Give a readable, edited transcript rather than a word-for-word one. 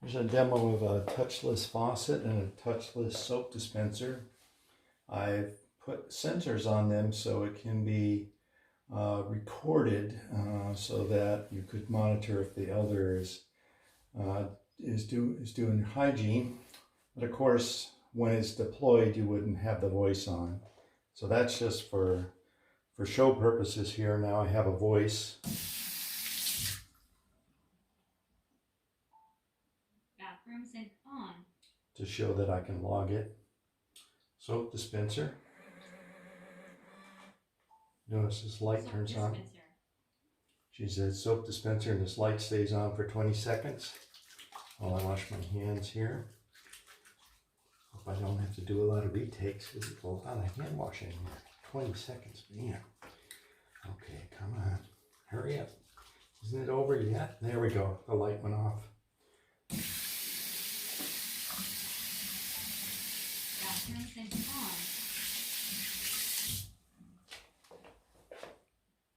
Here's a demo of a touchless faucet and a touchless soap dispenser. I've put sensors on them so it can be recorded so that you could monitor if the elder is doing hygiene. But of course, when it's deployed, you wouldn't have the voice on. So that's just for show purposes here. Now I have a voice. Bathroom sink on. To show that I can log it. Soap dispenser. Notice this light Soap turns on. dispenser. She said soap dispenser, and this light stays on for 20 seconds while I wash my hands here. Hope I don't have to do a lot of retakes because it's a lot of hand washing here. 20 seconds, man. Okay, come on. Hurry up. Isn't it over yet? There we go. The light went off. Bathroom sink on.